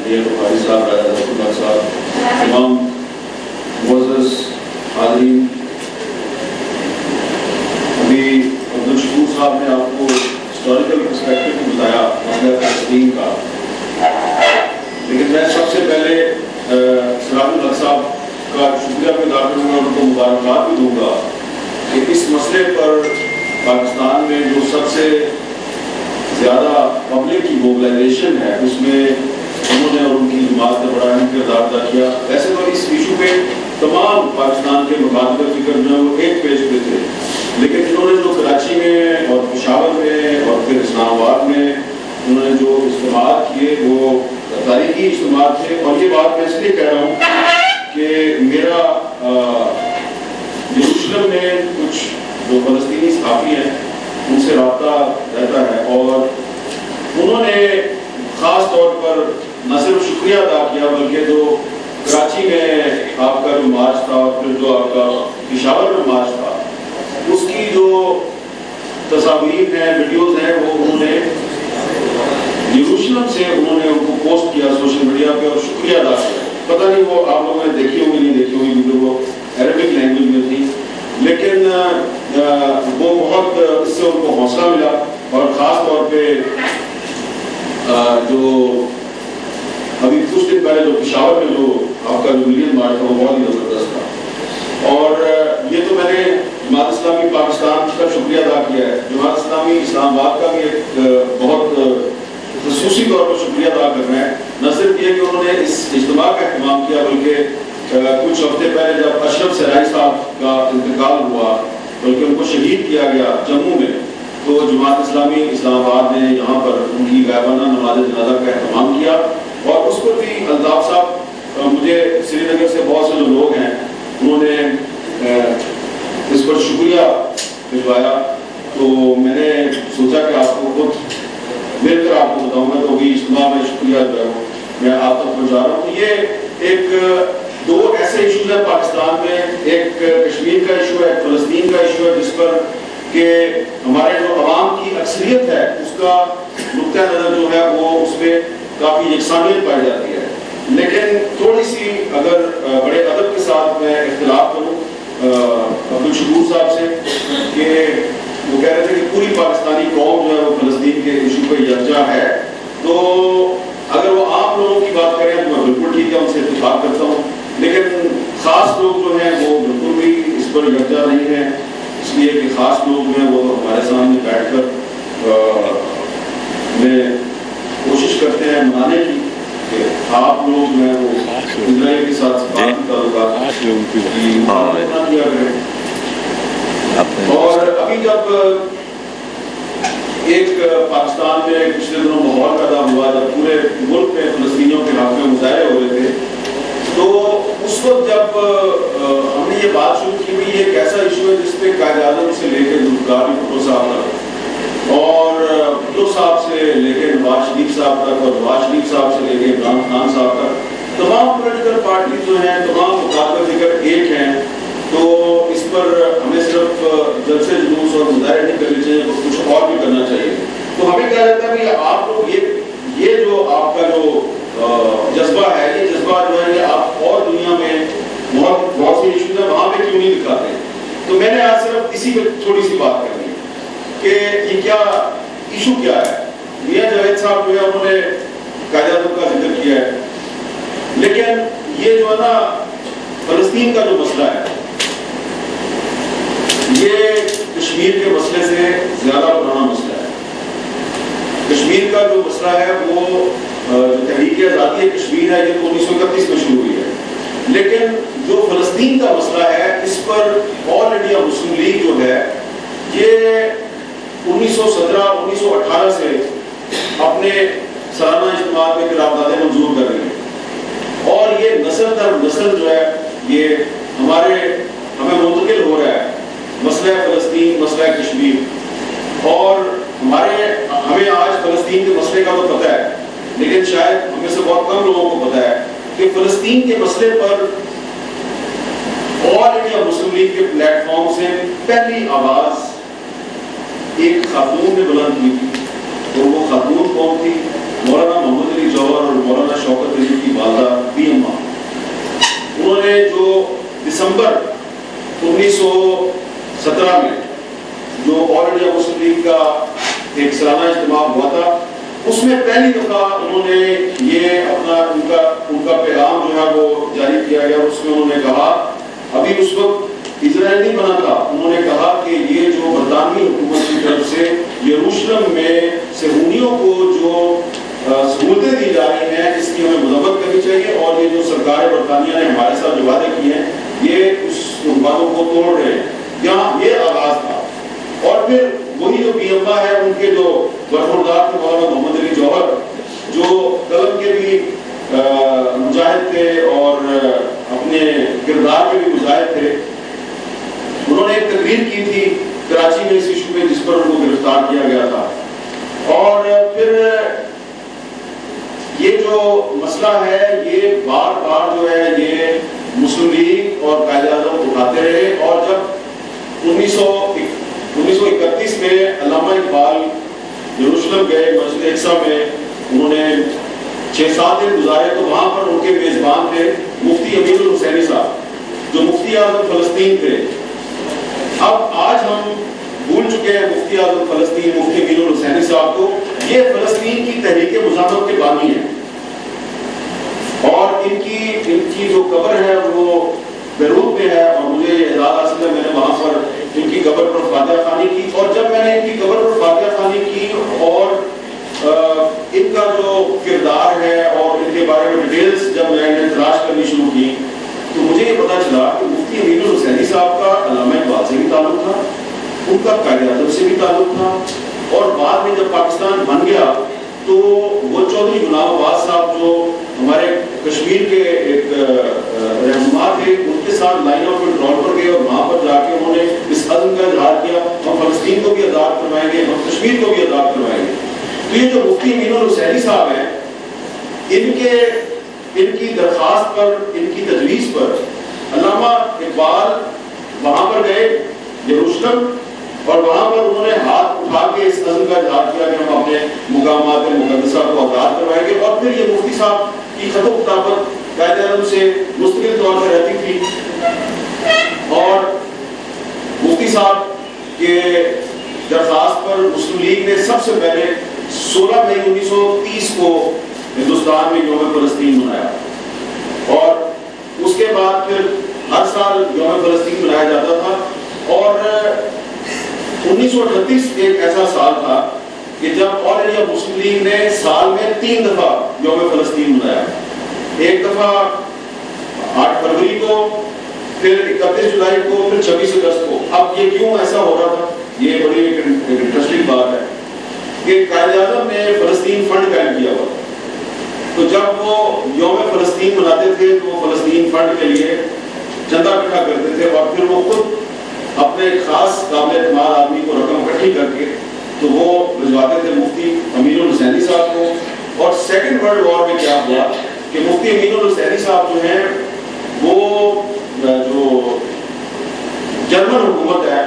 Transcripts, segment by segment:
بخاری صاحب، راجہ صاحب، تمام معزز حاضرین، ابھی عبدالشکور صاحب نے آپ کو ہسٹوریکل پرسپیکٹو بتایا مسئلہ فلسطین کا، لیکن میں سب سے پہلے سراج الحق صاحب کا شکریہ بھی ادا کروں گا، ان کو مبارکباد بھی دوں گا کہ اس مسئلے پر پاکستان میں جو سب سے زیادہ پبلک کی موبلائزیشن ہے اس میں انہوں نے اور ان کی جماعت نے بڑا اہم کردار ادا کیا۔ ویسے تو اس ایشو پہ تمام پاکستان کے مبادلہ فکر جو ہے وہ ایک پیج پہ تھے، لیکن انہوں نے جو کراچی میں اور پشاور میں اور پھر اسلام آباد میں انہوں نے جو اجتماعات کیے وہ تاریخی اجتماعات تھے۔ اور یہ بات میں اس لیے کہہ رہا ہوں کہ میرا یروشلم میں کچھ جو فلسطینی صحافی ہیں ان سے رابطہ رہتا ہے، اور انہوں نے خاص طور پر نہ صرف شکریہ ادا کیا بلکہ جو کراچی میں آپ کا جو مارچ تھا اور پھر جو آپ کا پشاور میں مارچ تھا اس کی جو تصاویر ہیں، ویڈیوز ہیں، وہ انہوں نے یروشلم سے انہوں نے ان کو پوسٹ کیا سوشل میڈیا پہ اور شکریہ ادا کیا۔ پتہ نہیں وہ آپ لوگوں نے دیکھی ہوگی نہیں دیکھی ہوگی کیونکہ وہ عربک لینگویج میں تھی، لیکن وہ بہت اس سے ان کو حوصلہ ملا، اور خاص طور پہ جو ابھی کچھ دن پہلے جو پشاور میں جو آپ کا جو ملین مارچ تھا وہ بہت ہی زبردست تھا۔ اور یہ تو میں نے جماعت اسلامی پاکستان کا شکریہ ادا کیا ہے، جماعت اسلامی اسلام آباد کا بھی ایک بہت خصوصی طور پر شکریہ ادا کرنا ہے، نہ صرف یہ کہ انہوں نے اس اجتماع کا اہتمام کیا بلکہ کچھ ہفتے پہلے جب اشرف سرائی صاحب کا انتقال ہوا بلکہ ان کو شہید کیا گیا جموں میں، تو جماعت اسلامی اسلام آباد نے یہاں پر ان کی غائبانہ نماز جنازہ کا اہتمام کیا، اور اس پر بھی الطاف صاحب مجھے سری نگر سے بہت سے جو لوگ ہیں انہوں نے اس پر شکریہ بھجوایا، تو میں نے سوچا کہ آپ کو خود مل کر آپ کو بتاؤں گا، تو ابھی اجتماع میں شکریہ جو ہے میں آپ تک پہنچا رہا ہوں۔ یہ ایک دو ایسے ایشوز ہیں پاکستان میں، ایک کشمیر کا ایشو ہے، ایک فلسطین کا ایشو ہے، جس پر کہ ہمارے جو عوام کی اکثریت ہے اس کا نقطہ نظر جو ہے وہ اس میں کافی یکسانیت پائی جاتی ہے، لیکن تھوڑی سی اگر بڑے ادب کے ساتھ میں اختلاف کروں عبدالشکور صاحب سے کہ وہ کہہ رہے تھے کہ پوری پاکستانی قوم جو ہے وہ فلسطین کے ایشو پہ یکجا ہے، تو اگر وہ عام لوگوں کی بات کریں تو میں بالکل ٹھیک ہے، ان سے اتفاق کرتا ہوں، لیکن خاص لوگ جو ہیں وہ بالکل بھی اس پر یکجا نہیں ہیں، اس لیے کہ خاص لوگ جو ہیں وہ ہمارے سامنے بیٹھ کر میں کوشش کرتے ہیں منانے کی کہ آپ لوگ جو ہیں وہ اسرائیل کے ساتھ سفارتی تعلقات نہ کیا کریں۔ اور ابھی جب ایک پاکستان میں پچھلے دنوں ماحول پیدا ہوا جب پورے ملک میں فلسطینیوں کے حق میں مظاہرے ہو رہے تھے، تو اس وقت جب ہم نے یہ بات شروع کی بھی یہ ایک ایسا ایشو ہے جس پہ قائد اعظم سے لے کے ذوالفقار علی بھٹو صاحب تک اور بھٹو صاحب سے لے کے نواز شریف صاحب تک اور نواز شریف صاحب سے لے کے عمران خان صاحب تک تمام پولیٹیکل پارٹی جو ہیں تمام مخالف فکر ایک ہیں، تو اس پر ہمیں صرف جلسے جلوس اور مظاہرے نہیں کرنے چاہیے، کچھ اور بھی کرنا چاہیے۔ تو ہمیں کہا جاتا ہے کہ آپ لوگ یہ جو آپ کا جو جذبہ ہے، یہ جذبہ جو ہے یہ آپ اور دنیا میں بہت سی ایشوز ہیں وہاں پہ کیوں نہیں دکھاتے؟ تو میں نے آج صرف اسی پہ تھوڑی سی بات کرنی کہ یہ کیا ایشو کیا ہے۔ میاں جاوید صاحب جو ہے انہوں نے قائد اعظم کا ذکر کیا ہے، لیکن یہ جو ہے نا فلسطین کا جو مسئلہ ہے یہ کشمیر کے مسئلے سے زیادہ پرانا مسئلہ ہے۔ کشمیر کا جو مسئلہ ہے وہ تحریک آزادی کشمیر ہے، یہ تو 1931 میں شروع ہوئی ہے، لیکن جو فلسطین کا مسئلہ ہے اس پر آل انڈیا مسلم لیگ جو ہے یہ 1917-1918 سے اپنے سالانہ اجتماعات میں قراردادیں منظور کر رہی ہیں، اور یہ نسل در نسل جو ہے یہ ہمیں منتقل ہو رہا ہے مسئلہ فلسطین، مسئلہ کشمیر، اور ہمیں آج فلسطین کے مسئلے کا تو پتہ ہے، لیکن شاید ہمیں سے بہت کم لوگوں کو پتہ ہے کہ فلسطین کے مسئلے پر آل انڈیا مسلم لیگ کے پلیٹ فارم سے پہلی آواز ایک خاتون نے بلند کی تھی، اور وہ خاتون کون تھی؟ مولانا محمد علی جوہر اور مولانا شوکت علی کی والدہ بی اما، انہوں نے جو دسمبر 1917 میں جو آل انڈیا مسلم لیگ کا ایک سالانہ اجتماع ہوا تھا، اس میں پہلی دفعہ انہوں نے یہ اپنا ان کا پیغام جو ہے وہ جاری کیا گیا. اس میں انہوں نے کہا، ابھی اس وقت اسرائیل نہیں بنا تھا، انہوں نے کہا کہ یہ جو برطانوی حکومت کی طرف سے یروشلم میں صہیونیوں کو جو سہولتیں دی جا رہی ہیں، اس کی ہمیں مذمت کرنی چاہیے، اور یہ جو سرکار برطانیہ نے ہمارے ساتھ جو وعدے کیے ہیں یہ اس وعدوں کو توڑ رہے ہیں. یہاں یہ آغاز تھا. اور پھر وہی جو بی اما ہے، ان کے جو برخوردار تھے مولانا محمد علی جوہر، جو قلم کے بھی مجاہد تھے اور اپنے کردار کے بھی مجاہد تھے، انہوں نے ایک تقریر کی تھی کراچی میں اس ایشو پہ، جس پر ان کو گرفتار کیا گیا تھا. اور پھر یہ جو مسئلہ ہے یہ بار بار جو ہے یہ مسلم لیگ اور قائد اعظم اٹھاتے رہے. اور جب 1931 میں علامہ اقبال یروشلم گئے، مسجد اقصی میں انہوں نے 6-7 دن گزارے، تو وہاں پر ان کے میزبان تھے مفتی امین الحسینی صاحب، جو مفتی اعظم فلسطین تھے. اب آج ہم بھول چکے ہیں مفتی اعظم فلسطین مفتی امین الحسینی صاحب کو. یہ فلسطین کی تحریک مزاحمت کے بانی ہیں، اور ان کی جو قبر ہے وہ بیروت میں ہے. اور مجھے اعزاز حاصل ہے، میں نے وہاں پر ان کی قبر پر فاتحہ خوانی کی. اور جب میں نے ان کی قبر پر فاتحہ خوانی کی اور ان کا جو کردار ہے اور ان کے بارے میں ڈیٹیلز جب میں نے تلاش کرنی شروع کی، تو مجھے یہ پتا چلا کہ مفتی امین الحسینی صاحب کا علامہ اقبال سے بھی تعلق تھا، ان کا قائد اعظم سے بھی تعلق تھا. اور بعد میں جب پاکستان بن گیا تو وہ چودھری غلام عباس صاحب جو ہمارے کشمیر کے ایک رہنما تھے، ان کے ساتھ لائن آف کنٹرول پر گئے، اور وہاں پر جا کے انہوں نے اس عزم کا اظہار کیا، ہم فلسطین کو بھی آزاد کروائیں گے، ہم کشمیر کو بھی آزاد کروائیں گے. تو یہ جو مفتی امین الحسینی صاحب ہیں، ان کی درخواست پر، ان کی تجویز پر علامہ اقبال وہاں پر گئے یروشلم، اور وہاں پر انہوں نے ہاتھ اٹھا کے اس عزم کا اظہار کیا کہ ہم اپنے مقامات مقدسہ کو آزاد کروائیں گے. اور پھر یہ مفتی صاحب کی خط و خطابت قائد اعظم سے مستقل طور پر رہتی تھی، اور مفتی صاحب کے درخواست پر مسلم لیگ نے سب سے پہلے 16 مئی 1930 کو ہندوستان میں یوم فلسطین منایا. اور اس کے بعد پھر ہر سال یوم فلسطین منایا جاتا تھا. اور 1938 ایک ایسا سال تھا کہ جب آل انڈیا مسلم لیگ نے سال میں 3 دفعہ یوم فلسطین منایا. ایک دفعہ 8 فروری کو، پھر 31 جولائی کو، پھر 26 اگست کو. اب یہ کیوں ایسا ہو رہا تھا، یہ بڑی انٹرسٹنگ بات ہے کہ قائد اعظم نے فلسطین فنڈ قائم کیا ہوا. تو جب وہ یوم فلسطین مناتے تھے تو وہ فلسطین فنڈ کے لیے چندہ اکٹھا کرتے تھے، اور پھر وہ خود اپنے خاص قابل اعتماد آدمی کو رقم اکٹھی کر کے تو وہ بھجواتے تھے مفتی امین الحسینی صاحب کو. اور سیکنڈ ورلڈ وار میں کیا ہوا کہ مفتی امین الحسینی صاحب جو ہیں وہ جو جرمن حکومت ہے،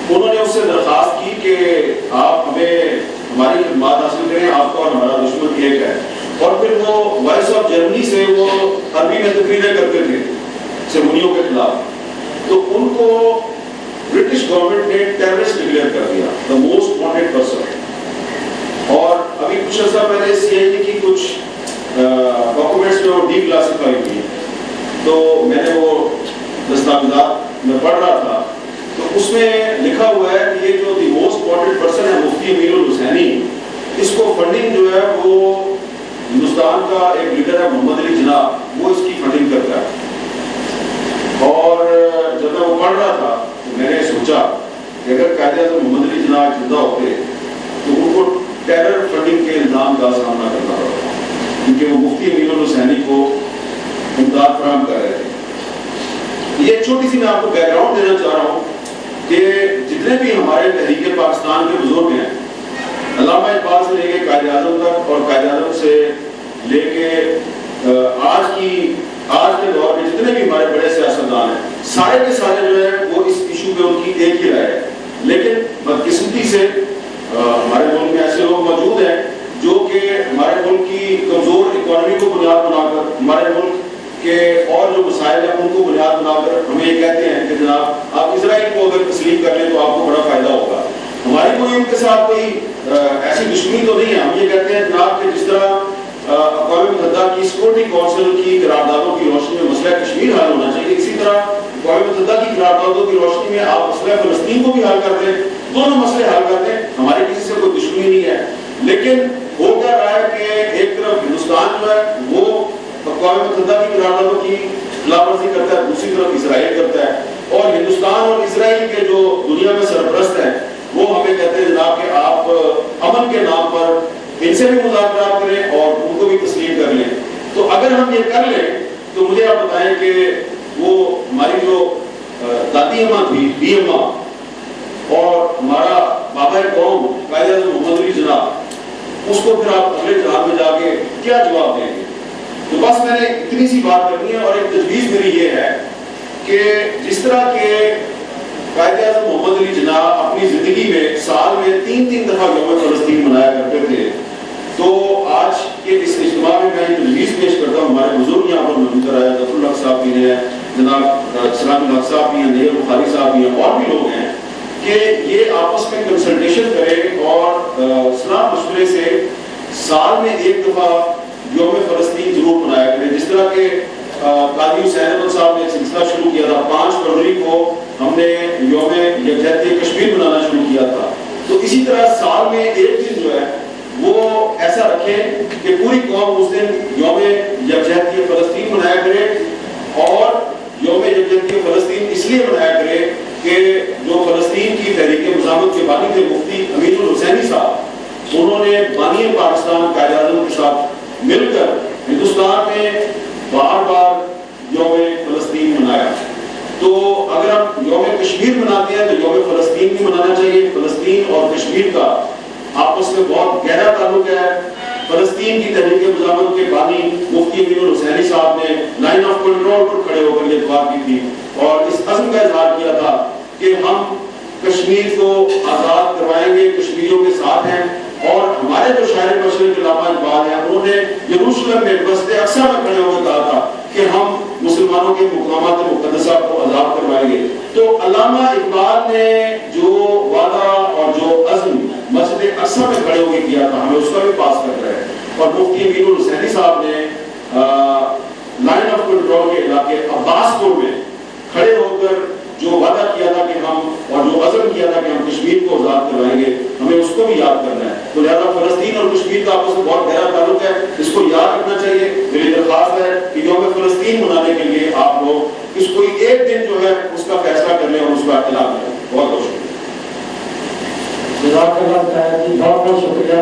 انہوں نے اس سے درخواست کی کہ آپ ہمیں ہماری خدمات حاصل کریں، آپ کا اور ہمارا دشمن ایک ہے. اور پھر وہ وائس آف جرمنی سے وہ عربی میں تقریریں کرتے تھے صہیونیوں کے خلاف. تو ان کو برٹش گورنمنٹ نے ٹیررسٹ ڈکلیئر کر دیا، the most wanted person. اور ابھی کچھ عرصہ پہلے سی آئی ڈی کی کچھ ڈاکومنٹس جو ڈی کلاسیفائی ہوئی، تو میں نے وہ دستاویزات میں پڑھ رہا تھا، تو اس میں لکھا ہوا ہے کہ یہ جو دی موسٹ وانٹڈ پرسن ہے مفتی امین الحسینی، اس کو فنڈنگ جو ہے وہ ہندوستان کا ایک لیڈر ہے محمد علی جناح، وہ اس کی فنڈنگ کرتا ہے. اور جب میں وہ پڑھ رہا تھا تو میں نے سوچا کہ اگر قائد اعظم محمد علی جناح زندہ ہوتے تو ان کو ٹیرر فنڈنگ کے الزام کا سامنا کرنا پڑتا، کیونکہ وہ مفتی امین الحسینی کو امداد فراہم کر رہے تھے. یہ چھوٹی سی میں آپ کو بیک گراؤنڈ دینا چاہ رہا ہوں کہ جتنے بھی ہمارے تحریک پاکستان کے بزرگ ہیں، علامہ اقبال سے لے کے قائد اعظم تک، اور قائد اعظم سے لے کے آج کے دور میں جتنے بھی ہمارے بڑے سیاستدان ہیں، سارے کے سارے جو ہے وہ اس ایشو پہ ان کی ایک ہی رائے ہے. لیکن بدقسمتی سے ہمارے ملک میں ایسے لوگ موجود ہیں جو کہ ہمارے ملک کی کمزور اکانومی کو بنیاد بنا کر، ہمارے ملک کے اور جو مسائل ہیں ان کو بنیاد بنا کر ہمیں یہ کہتے ہیں کہ جناب آپ اسرائیل کو اگر تسلیم کر لیں تو آپ کو بڑا فائدہ ہوگا. ہماری کوئی ان کے ساتھ کوئی ایسی دشمنی تو نہیں ہے. ہم یہ کہتے ہیں جناب کہ جس طرح اقوام متحدہ کی سیکورٹی کونسل کی قراردادوں کی روشنی میں مسئلہ کشمیر حل ہونا چاہیے، اسی طرح اقوام متحدہ کی قراردادوں کی روشنی میں آپ مسئلہ فلسطین کو بھی حل کر دیں، دونوں مسئلے حل کر دیں. ہماری کسی سے کوئی دشمنی نہیں ہے. لیکن ہو کیا رہا ہے کہ ایک طرف ہندوستان جو ہے وہ اقوام متحدہ کی قراردادوں کی خلاف ورزی کرتا ہے، دوسری طرف اسرائیل کرتا ہے. اور ہندوستان اور اسرائیل کے جو دنیا میں سرپرست ہیں وہ ہمیں کہتے ہیں جناب کہ آپ امن کے نام پر ان سے بھی مذاکرات کریں اور ان کو بھی تسلیم کر لیں. تو اگر ہم یہ کر لیں تو مجھے آپ بتائیں کہ وہ ہماری جو دادی اماں تھی، بی اماں، اور ہمارا بابا قوم قائد اعظم محمد علی جناح، اس کو پھر آپ اگلے جہان میں جا کے کیا جواب دیں گے؟ تو بس میں نے اتنی سی بات کرنی ہے. اور ایک تجویز میری یہ ہے کہ جس طرح کے قائد اعظم محمد علی جناح اپنی زندگی میں سال میں 3 دفعہ یوم فلسطین منایا کرتے تھے، تو آج کے اس اجتماع میں میں یہ تجویز پیش کرتا ہوں. ہمارے بزرگ یہاں پر موجود ہے، ظفر الحق صاحب بھی ہیں، جناب سلام الحق صاحب بھی ہیں، نیر بخاری صاحب بھی ہیں، اور بھی لوگ ہیں، کہ یہ آپس میں کنسلٹیشن کریں اور صلاح مشورے سے سال میں 1 دفعہ یوم فلسطین ضرور منایا کریں. جس طرح کہ قاضی حسین احمد صاحب نے ایک سلسلہ شروع کیا تھا، 5 فروری کو ہم نے یوم یکجہتی کشمیر منانا شروع کیا تھا. تو اسی طرح سال میں 1 دن جو ہے وہ ایسا رکھیں کہ پوری قوم اس دن یوم یکجہتی فلسطین منایا کرے. اور یوم یکجہتی فلسطین اس لیے منایا کرے کہ جو فلسطین کی تحریک مزاحمت کے بانی تھے مفتی امین الحسینی صاحب، انہوں نے بانی پاکستان قائد اعظم کے ساتھ مل کر ہندوستان میں بار بار یوم فلسطین منایا. تو اگر ہم یوم کشمیر مناتے ہیں تو یوم فلسطین بھی منانا چاہیے. فلسطین اور کشمیر کا آپس میں بہت گہرا تعلق ہے. فلسطین کی تحریک مزاحمت کے بانی مفتی امین الحسینی صاحب نے لائن آف کنٹرول پر کھڑے ہو کر یہ دعا کی تھی اور اس عزم کا اظہار کیا تھا کہ ہم کشمیر کو آزاد کروائیں گے، کشمیریوں کے ساتھ ہیں. اور ہمارے جو شاعر مشرق علامہ اقبال ہیں، انہوں نے یروشلم میں مسجد اقصی میں کھڑے ہو کر کہا تھا کہ ہم مسلمانوں کے مقامات مقدسہ کو آزاد کروائیں گے. تو علامہ اقبال نے جو وعدہ اور جو عزم مسجد اقصی میں کھڑے ہو کے کیا تھا، ہمیں اس کا بھی پاس کر رہے ہیں. اور مفتی امین الحسینی صاحب نے لائن آف کنٹرول کے علاقے عباس پور میں کھڑے ہو کر جو وعدہ کیا تھا کہ ہم، اور جو عزم کیا تھا کہ ہم کشمیر کو آزاد کروائیں گے، ہمیں اس کو بھی یاد کرنا ہے. تو لہٰذا فلسطین اور کشمیر کا آپس میں بہت گہرا تعلق ہے، اس کو یاد رکھنا چاہیے. میری درخواست ہے کہ یوم فلسطین منانے کے لیے آپ لوگ اس کوئی 1 دن جو ہے اس کا فیصلہ کر لیں اور اس کا اعلان کریں. بہت بہت شکریہ. جزاک اللہ خیر. بہت بہت شکریہ.